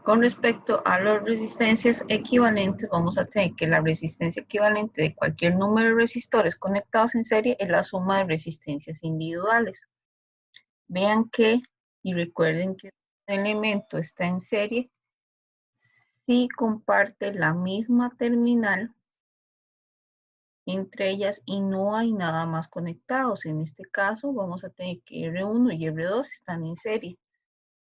Con respecto a las resistencias equivalentes, vamos a tener que la resistencia equivalente de cualquier número de resistores conectados en serie es la suma de resistencias individuales. Vean que, y recuerden que un elemento está en serie si comparte la misma terminal entre ellas y no hay nada más conectados. En este caso vamos a tener que R1 y R2 están en serie.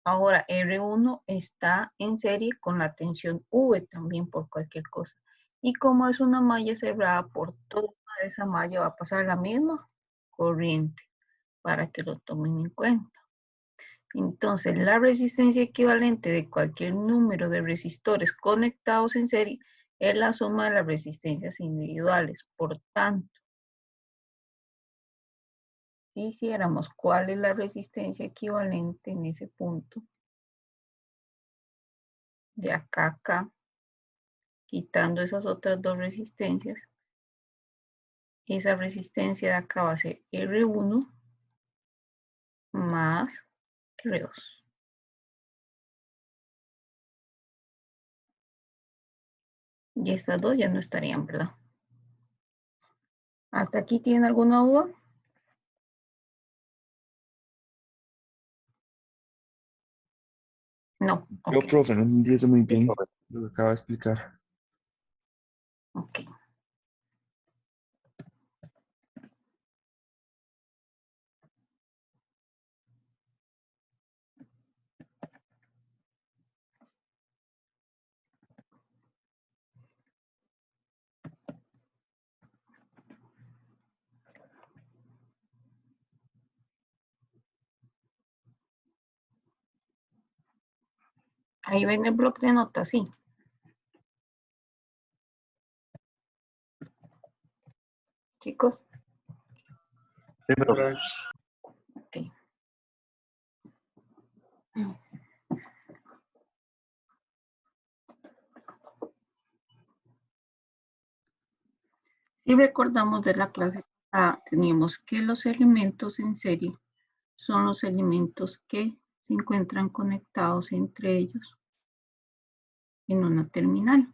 Ahora R1 está en serie con la tensión V también por cualquier cosa. Y como es una malla cerrada, por toda esa malla va a pasar la misma corriente para que lo tomen en cuenta. Entonces, la resistencia equivalente de cualquier número de resistores conectados en serie es la suma de las resistencias individuales. Por tanto, si hiciéramos cuál es la resistencia equivalente en ese punto, de acá a acá, quitando esas otras dos resistencias, esa resistencia de acá va a ser R1 más R2. Y estas dos ya no estarían, ¿verdad? ¿Hasta aquí tienen alguna duda? No. Yo, Ok. profe, no entendí eso muy bien, lo que acaba de explicar. Ok. Ahí ven el bloque de notas, sí. Chicos. Sí, profe. Ok. Si recordamos de la clase pasada, teníamos que los elementos en serie son los elementos que se encuentran conectados entre ellos en una terminal.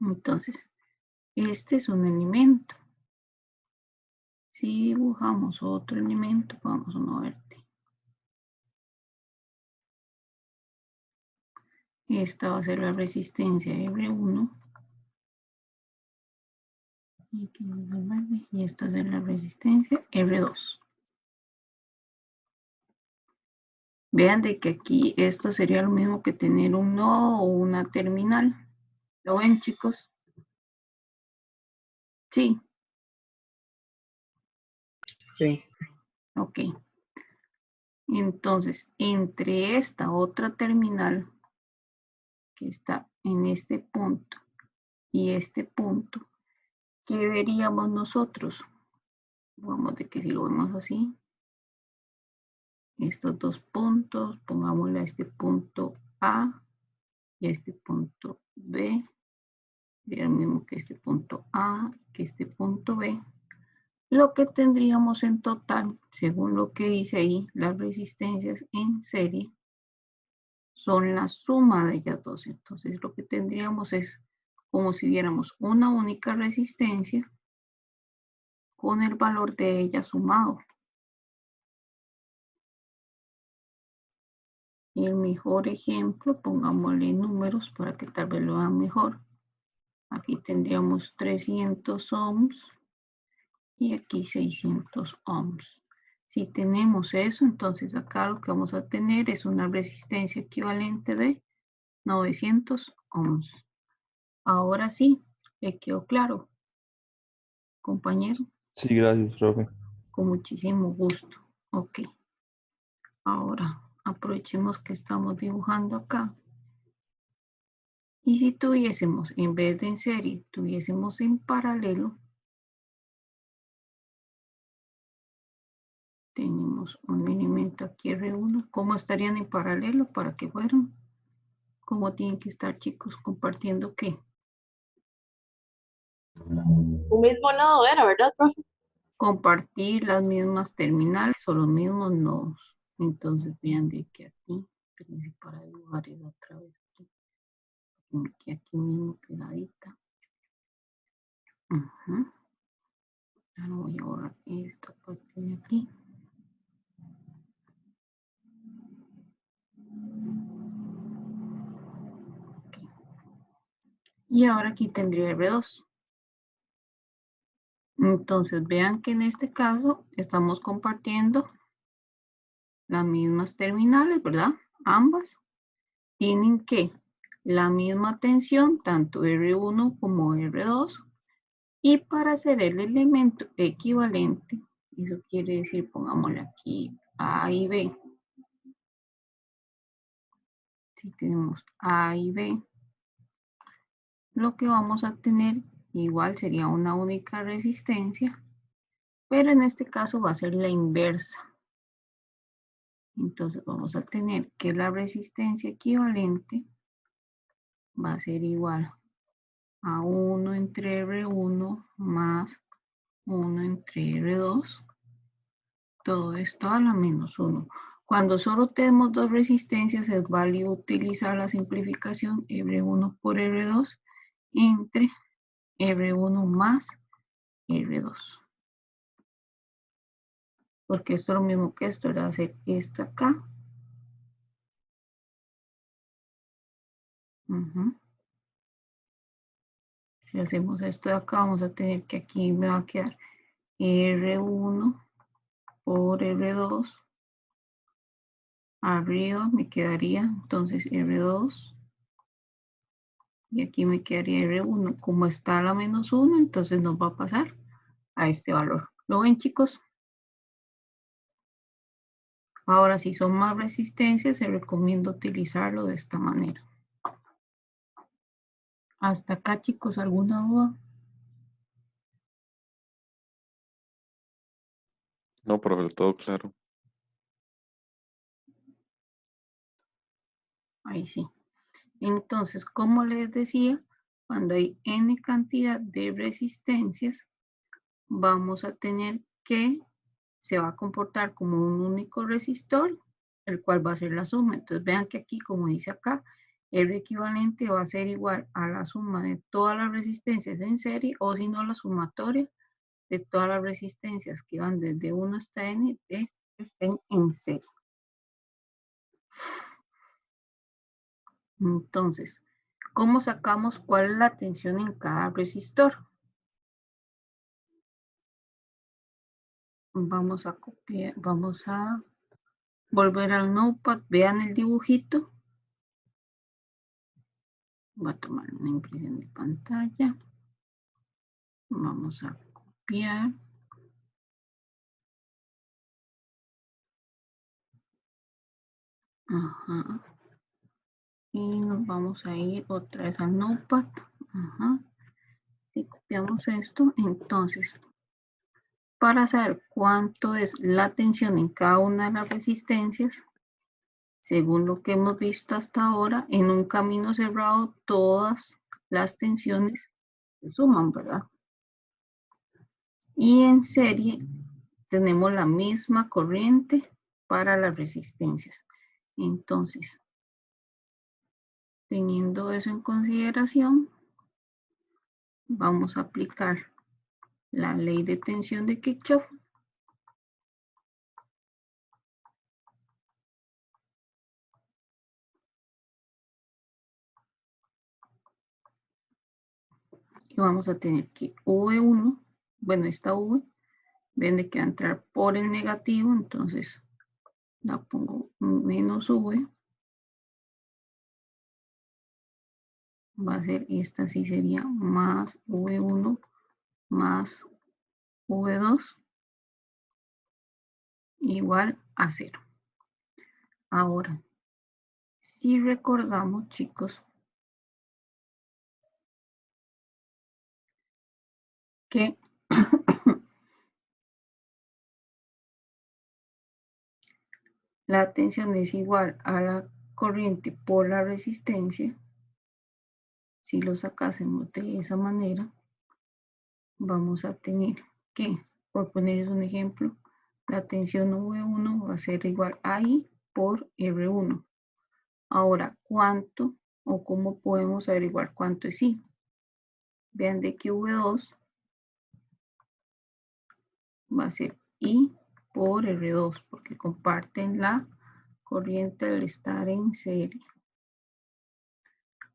Entonces, este es un elemento. Si dibujamos otro elemento, vamos a moverte. Esta va a ser la resistencia R1. Y esta es la resistencia R2. Vean de que aquí esto sería lo mismo que tener un nodo o una terminal. ¿Lo ven, chicos? Sí. Sí. Ok. Entonces, entre esta otra terminal que está en este punto y este punto, ¿qué veríamos nosotros? Vamos de que si lo vemos así, estos dos puntos, pongámosle a este punto A y a este punto B, sería lo mismo que este punto A, que este punto B. Lo que tendríamos en total, según lo que dice ahí, las resistencias en serie, son la suma de ellas dos. Entonces lo que tendríamos es como si viéramos una única resistencia con el valor de ella sumado. Y el mejor ejemplo, pongámosle números para que tal vez lo vean mejor. Aquí tendríamos 300 ohms y aquí 600 ohms. Si tenemos eso, entonces acá lo que vamos a tener es una resistencia equivalente de 900 ohms. Ahora sí, ¿le quedó claro, compañero? Sí, gracias, profe. Con muchísimo gusto. Ok. Ahora, aprovechemos que estamos dibujando acá. Y si tuviésemos, en vez de en serie, tuviésemos en paralelo, tenemos un elemento aquí R1. ¿Cómo estarían en paralelo para que fueran? ¿Cómo tienen que estar, chicos, compartiendo qué? Un mismo nodo era, ¿verdad, profe? Compartir las mismas terminales o los mismos nodos. Entonces vean de que aquí, para dibujar es otra vez aquí. Aquí mismo pegadita. Ahora voy a borrar esta parte de aquí. Okay. Y ahora aquí tendría R2. Entonces vean que en este caso estamos compartiendo las mismas terminales, ¿verdad? Ambas tienen que la misma tensión, tanto R1 como R2. Y para hacer el elemento equivalente, eso quiere decir, pongámosle aquí A y B. Si tenemos A y B, lo que vamos a tener igual sería una única resistencia, pero en este caso va a ser la inversa. Entonces vamos a tener que la resistencia equivalente va a ser igual a 1 entre R1 más 1 entre R2. Todo esto a la menos 1. Cuando solo tenemos dos resistencias es válido utilizar la simplificación R1 por R2 entre R1 más R2. Porque esto es lo mismo que esto, era hacer esto acá. Si hacemos esto de acá, vamos a tener que aquí me va a quedar R1 por R2. Arriba me quedaría entonces R2. Y aquí me quedaría R1. Como está a la menos 1, entonces nos va a pasar a este valor. ¿Lo ven, chicos? Ahora, si son más resistencias, se recomienda utilizarlo de esta manera. Hasta acá, chicos, ¿alguna duda? No, profe, todo claro. Ahí sí. Entonces, como les decía, cuando hay n cantidad de resistencias, vamos a tener que se va a comportar como un único resistor, el cual va a ser la suma. Entonces vean que aquí, como dice acá, R equivalente va a ser igual a la suma de todas las resistencias en serie, o si no, la sumatoria de todas las resistencias que van desde 1 hasta n que estén en serie. Entonces, ¿cómo sacamos cuál es la tensión en cada resistor? Vamos a copiar, vamos a volver al Notepad, vean el dibujito. Voy a tomar una impresión de pantalla. Vamos a copiar. Ajá. Y nos vamos a ir otra vez al Notepad. Ajá. Si copiamos esto, entonces, para saber cuánto es la tensión en cada una de las resistencias, según lo que hemos visto hasta ahora, en un camino cerrado todas las tensiones se suman, ¿verdad? Y en serie tenemos la misma corriente para las resistencias. Entonces, teniendo eso en consideración, vamos a aplicar la ley de tensión de Kirchhoff. Y vamos a tener que V1, bueno, esta V, ven de que va a entrar por el negativo, entonces la pongo menos V. Va a ser, esta sí sería más V1 más V2 igual a 0. Ahora, si recordamos, chicos, que la tensión es igual a la corriente por la resistencia, si lo sacásemos de esa manera, vamos a tener que, por ponerles un ejemplo, la tensión V1 va a ser igual a I por R1. Ahora, ¿cuánto o cómo podemos averiguar cuánto es I. Vean de que V2 va a ser I por R2, porque comparten la corriente al estar en serie.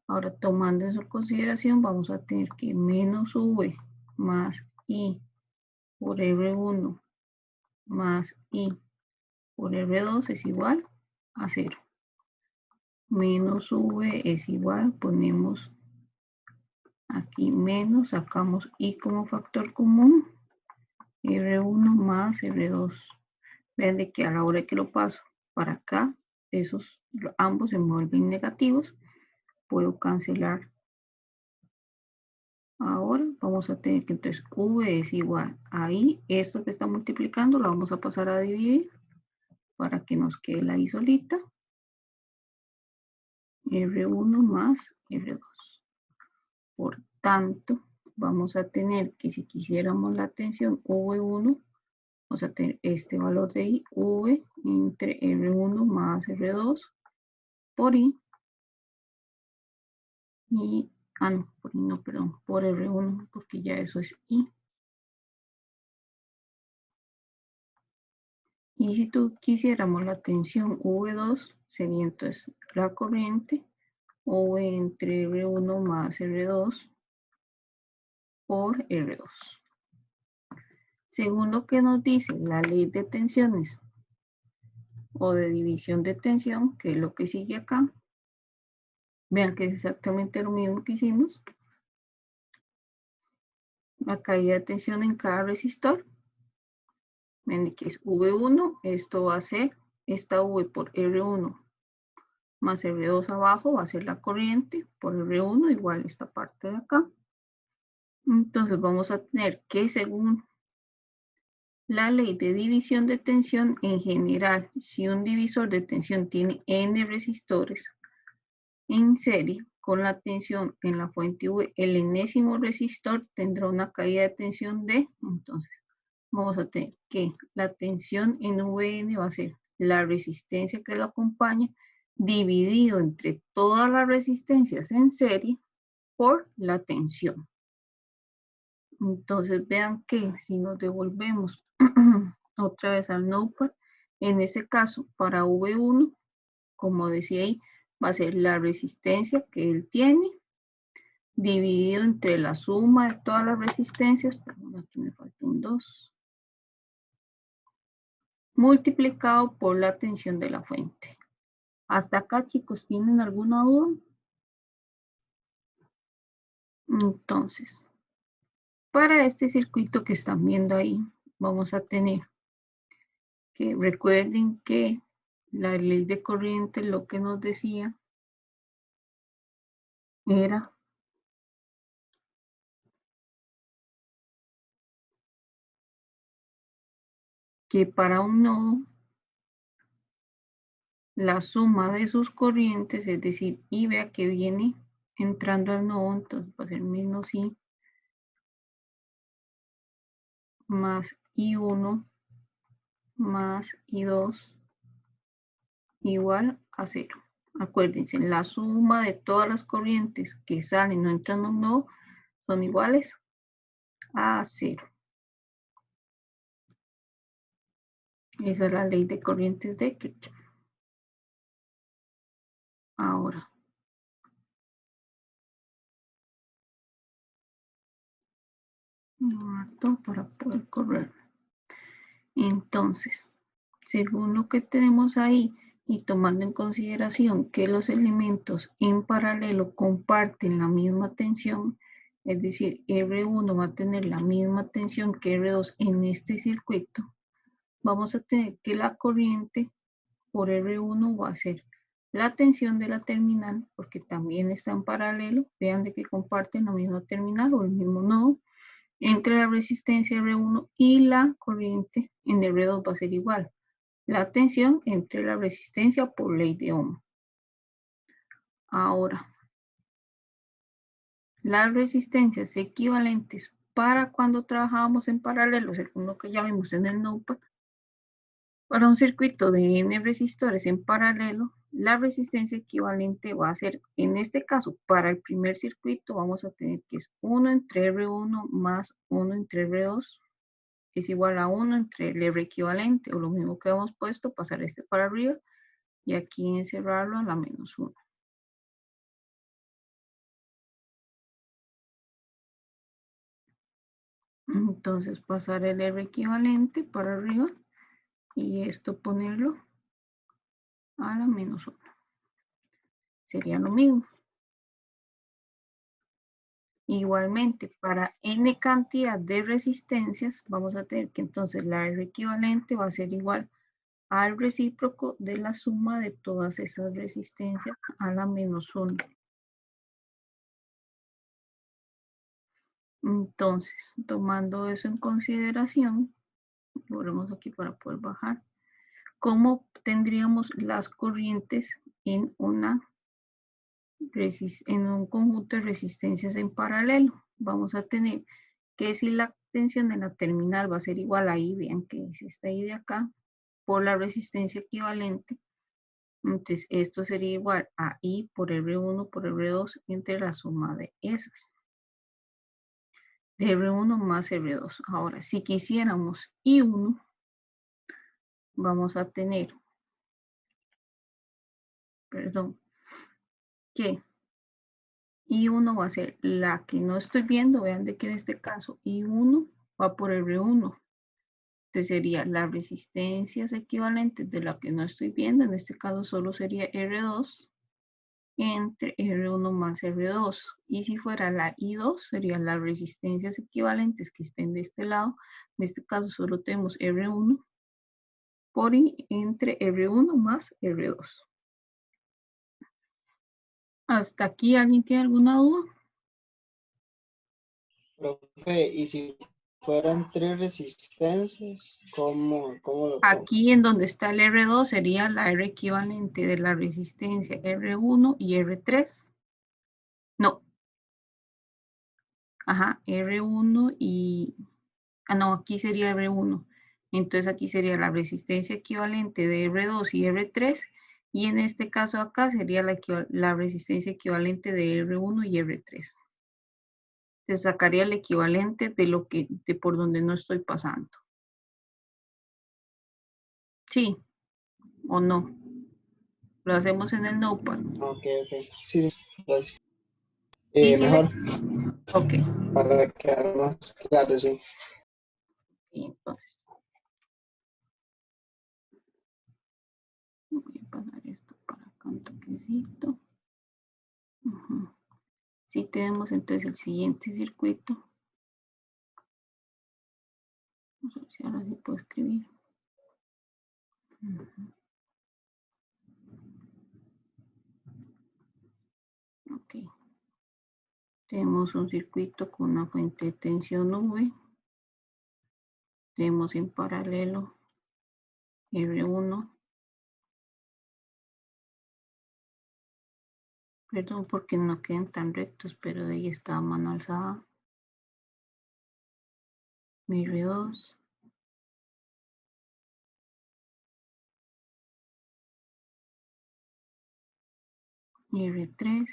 Ahora, tomando eso en consideración, vamos a tener que menos V más I por R1 más I por R2 es igual a 0. Menos V es igual, ponemos aquí menos, sacamos I como factor común, R1 más R2. Vean de que a la hora que lo paso para acá, ambos se vuelven negativos. Puedo cancelar. Ahora vamos a tener que entonces V es igual a I. Esto que está multiplicando lo vamos a pasar a dividir para que nos quede la I solita. R1 más R2. Por tanto, vamos a tener que si quisiéramos la tensión V1, vamos a tener este valor de I, V entre R1 más R2 por I. Y, por I no, perdón, por R1, porque ya eso es I. Y si tú quisiéramos la tensión V2, sería entonces la corriente V entre R1 más R2 por R2. Según lo que nos dice la ley de tensiones o de división de tensión, que es lo que sigue acá, vean que es exactamente lo mismo que hicimos. La caída de tensión en cada resistor. Vean que es V1, esto va a ser esta V por R1 más R2 abajo, va a ser la corriente por R1 igual esta parte de acá. Entonces vamos a tener que según la ley de división de tensión en general, si un divisor de tensión tiene N resistores en serie con la tensión en la fuente V, el enésimo resistor tendrá una caída de tensión D. Entonces vamos a tener que la tensión en Vn va a ser la resistencia que lo acompaña dividido entre todas las resistencias en serie por la tensión. Entonces vean que si nos devolvemos otra vez al notepad, en ese caso para V1, como decía ahí, va a ser la resistencia que él tiene dividido entre la suma de todas las resistencias, perdón, aquí me falta un 2, multiplicado por la tensión de la fuente. Hasta acá, chicos, ¿tienen alguna duda? Entonces, para este circuito que están viendo ahí, vamos a tener que recuerden que la ley de corriente lo que nos decía era que para un nodo la suma de sus corrientes, es decir, I vea que viene entrando al nodo, entonces va a ser menos I más I1 más I2 igual a 0. Acuérdense, la suma de todas las corrientes que salen o entran a un nodo son iguales a 0. Esa es la ley de corrientes de Kirchhoff. Ahora, para poder correr. Entonces, según lo que tenemos ahí y tomando en consideración que los elementos en paralelo comparten la misma tensión, es decir, R1 va a tener la misma tensión que R2 en este circuito, vamos a tener que la corriente por R1 va a ser la tensión de la terminal, porque también está en paralelo, vean de que comparten la misma terminal o el mismo nodo, entre la resistencia R1 y la corriente en R2 va a ser igual. La tensión entre la resistencia por ley de Ohm. Ahora, las resistencias equivalentes para cuando trabajábamos en paralelo, según lo que ya vimos en el notepad, para un circuito de N resistores en paralelo, la resistencia equivalente va a ser, en este caso, para el primer circuito vamos a tener que es 1 entre R1 más 1 entre R2 es igual a 1 entre el R equivalente, o lo mismo que hemos puesto, pasar este para arriba, y aquí encerrarlo a la menos 1. Entonces pasar el R equivalente para arriba, y esto ponerlo a la menos 1. Sería lo mismo. Igualmente, para n cantidad de resistencias, vamos a tener que entonces la R equivalente va a ser igual al recíproco de la suma de todas esas resistencias a la menos 1. Entonces, tomando eso en consideración, volvemos aquí para poder bajar, ¿cómo tendríamos las corrientes en un conjunto de resistencias en paralelo? Vamos a tener que si la tensión en la terminal va a ser igual a I, vean que es esta I de acá, por la resistencia equivalente, entonces esto sería igual a I por R1 por R2 entre la suma de esas. De R1 más R2. Ahora, si quisiéramos I1, vamos a tener, perdón, que I1 va a ser la que no estoy viendo, vean de que en este caso I1 va por R1. Entonces sería las resistencias equivalentes de la que no estoy viendo, en este caso solo sería R2 entre R1 más R2. Y si fuera la I2, serían las resistencias equivalentes que estén de este lado. En este caso solo tenemos R1 por I entre R1 más R2. ¿Hasta aquí alguien tiene alguna duda? Profe, y si fueran 3 resistencias, ¿cómo lo Aquí en donde está el R2 sería la R equivalente de la resistencia R1 y R3. No. Ajá, R1 y... Ah, no, aquí sería R1. Entonces aquí sería la resistencia equivalente de R2 y R3. Y en este caso acá sería la resistencia equivalente de R1 y R3. Se sacaría el equivalente de por donde no estoy pasando. ¿Sí o no? Lo hacemos en el Notepad. Ok, sí, gracias. ¿Sí, sí? Mejor, Ok. para quedar más claro, sí. Y entonces, voy a pasar esto para acá un toquecito. Sí tenemos entonces el siguiente circuito. Vamos a ver si ahora sí puedo escribir. Ok. Tenemos un circuito con una fuente de tensión V. Tenemos en paralelo R1. Perdón porque no queden tan rectos, pero de ahí está mano alzada. R2. R3.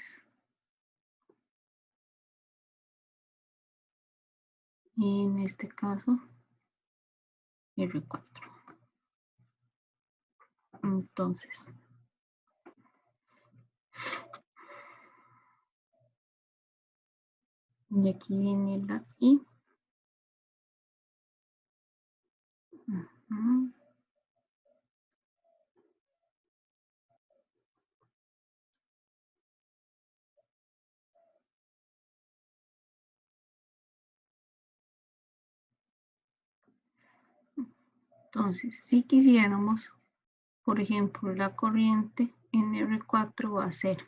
Y en este caso, R4. Entonces, y aquí viene la I. Entonces, si quisiéramos, por ejemplo, la corriente en R4 va a ser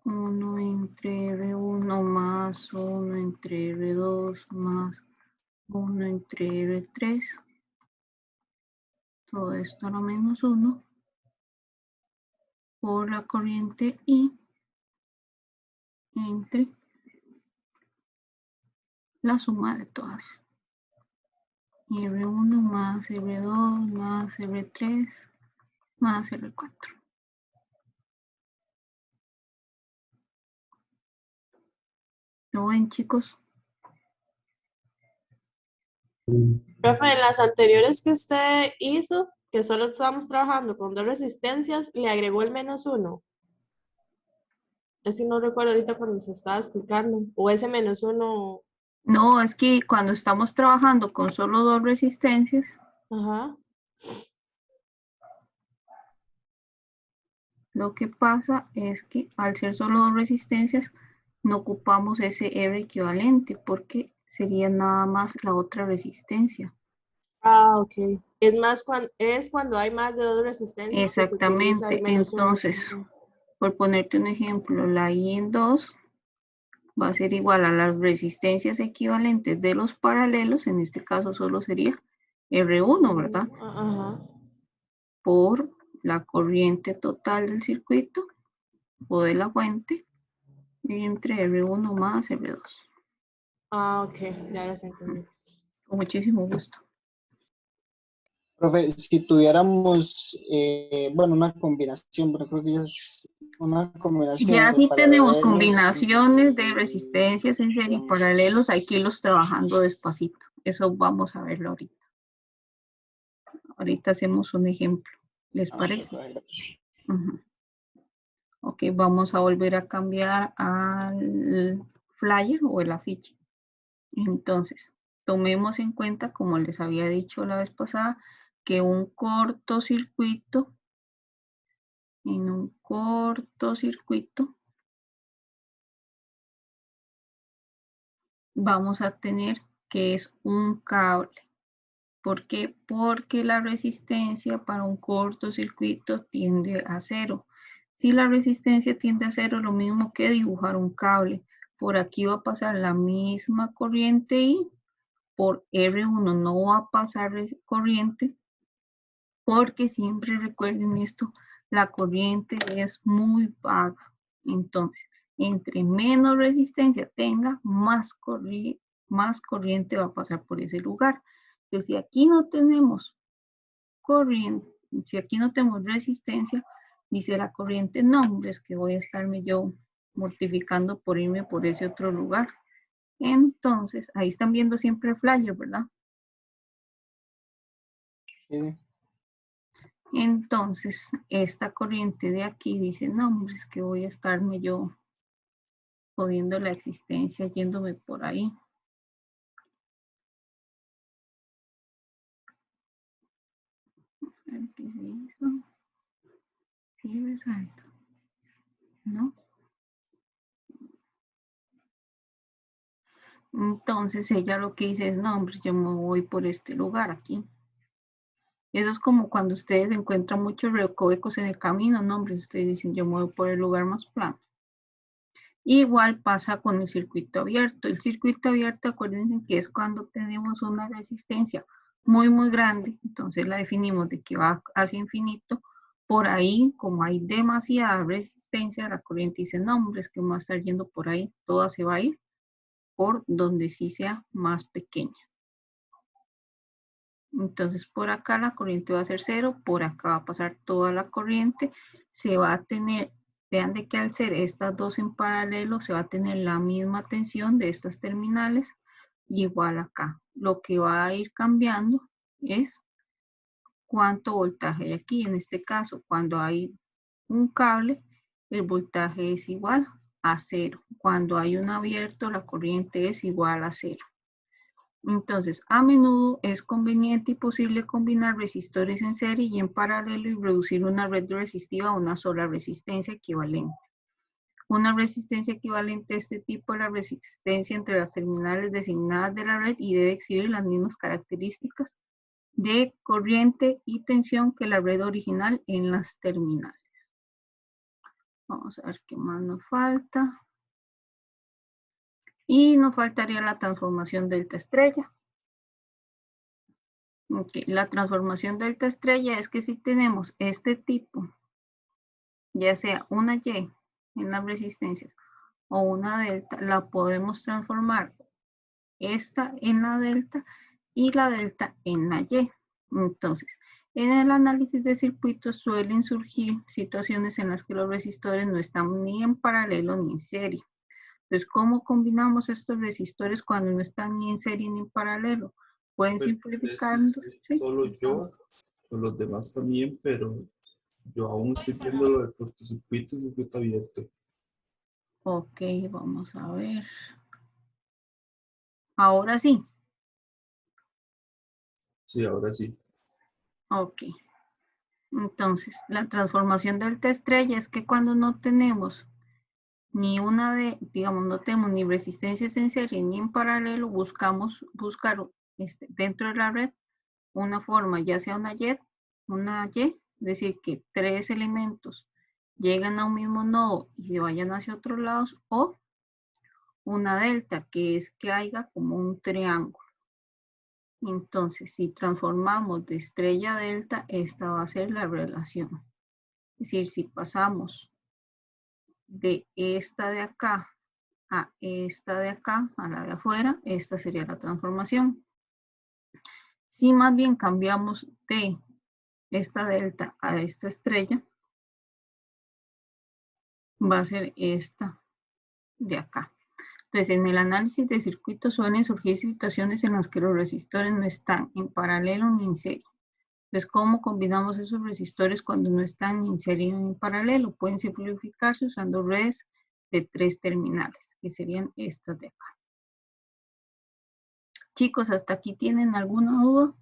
1 entre R1 más 1 entre R2 más 1 entre R3. Todo esto a la menos 1 por la corriente I entre la suma de todas. R1 más R2 más R3 más R4. ¿Lo ven, chicos? Profe, en las anteriores que usted hizo, que solo estábamos trabajando con dos resistencias, le agregó el -1. Eso no recuerdo ahorita cuando se estaba explicando. O ese -1. No, es que cuando estamos trabajando con solo dos resistencias, Ajá. lo que pasa es que al ser solo dos resistencias, no ocupamos ese R equivalente porque sería nada más la otra resistencia. Ah, ok. Es más cuando hay más de dos resistencias que se utiliza el Exactamente. -1. Entonces, por ponerte un ejemplo, la I en 2 va a ser igual a las resistencias equivalentes de los paralelos, en este caso solo sería R1, ¿verdad? Ajá. Por la corriente total del circuito o de la fuente entre R1 más R2. Ah, ok, ya lo entendí. Con muchísimo gusto. Profe, si tuviéramos, bueno, una combinación, pero creo que ya es una combinación Ya de si tenemos paralelos combinaciones de y, resistencias en serie y digamos, paralelos, hay que irlos trabajando despacito. Eso vamos a verlo ahorita. Ahorita hacemos un ejemplo. ¿Les parece? Gracias. Uh-huh. Ok, vamos a volver a cambiar al flyer o el afiche. Entonces, tomemos en cuenta, como les había dicho la vez pasada, que un cortocircuito, en un cortocircuito, vamos a tener que es un cable. ¿Por qué? Porque la resistencia para un cortocircuito tiende a cero. Si la resistencia tiende a cero, lo mismo que dibujar un cable. Por aquí va a pasar la misma corriente y por R1 no va a pasar corriente, porque siempre recuerden esto, la corriente es muy vaga. Entonces, entre menos resistencia tenga, más corriente va a pasar por ese lugar. Entonces, si aquí no tenemos corriente, si aquí no tenemos resistencia, dice la corriente, no, hombre, es que voy a estarme yo mortificando por irme por ese otro lugar. Entonces, ahí están viendo siempre el flyer, ¿verdad? Sí. Entonces, esta corriente de aquí dice, no, hombre, es que voy a estarme yo jodiendo la existencia, yéndome por ahí. A ver qué se hizo. Sí, resalto. ¿No? Entonces, ella lo que dice es, no, hombre, yo me voy por este lugar aquí. Eso es como cuando ustedes encuentran muchos recovecos en el camino, no, hombre, ustedes dicen, yo me voy por el lugar más plano. Igual pasa con el circuito abierto. El circuito abierto, acuérdense que es cuando tenemos una resistencia muy grande, entonces la definimos de que va hacia infinito. Por ahí, como hay demasiada resistencia, la corriente dice, no, hombre, es que me va a estar yendo por ahí, toda se va a ir por donde sí sea más pequeña. Entonces por acá la corriente va a ser cero, por acá va a pasar toda la corriente, se va a tener, vean de que al ser estas dos en paralelo se va a tener la misma tensión de estas terminales, igual acá. Lo que va a ir cambiando es cuánto voltaje hay aquí. En este caso, cuando hay un cable, el voltaje es igual a cero. Cuando hay un abierto, la corriente es igual a cero. Entonces, a menudo es conveniente y posible combinar resistores en serie y en paralelo y reducir una red resistiva a una sola resistencia equivalente. Una resistencia equivalente a este tipo es la resistencia entre las terminales designadas de la red y debe exhibir las mismas características de corriente y tensión que la red original en las terminales. Vamos a ver qué más nos falta. Y nos faltaría la transformación delta estrella. Okay. La transformación delta estrella es que si tenemos este tipo, ya sea una Y en las resistencias o una delta, la podemos transformar esta en la delta y la delta en la Y. Entonces, en el análisis de circuitos suelen surgir situaciones en las que los resistores no están ni en paralelo ni en serie. Entonces, ¿cómo combinamos estos resistores cuando no están ni en serie ni en paralelo? Pueden simplificando. ¿Sí? Solo yo, o los demás también, pero yo aún estoy viendo lo de cortocircuito y circuito abierto. Ok, vamos a ver. Ahora sí. Sí, ahora sí. Ok. Entonces, la transformación delta estrella es que cuando no tenemos ni una de, digamos, no tenemos ni resistencias en serie ni en paralelo, buscar dentro de la red una forma, ya sea una Y, es decir, que tres elementos lleguen a un mismo nodo y se vayan hacia otros lados, o una delta, que es que haya como un triángulo. Entonces, si transformamos de estrella a delta, esta va a ser la relación. Es decir, si pasamos de esta de acá a esta de acá, a la de afuera, esta sería la transformación. Si más bien cambiamos de esta delta a esta estrella, va a ser esta de acá. Entonces, en el análisis de circuitos suelen surgir situaciones en las que los resistores no están en paralelo ni en serie. Entonces, ¿cómo combinamos esos resistores cuando no están ni en serie ni en paralelo? Pueden simplificarse usando redes de 3 terminales, que serían estas de acá. Chicos, ¿hasta aquí tienen alguna duda?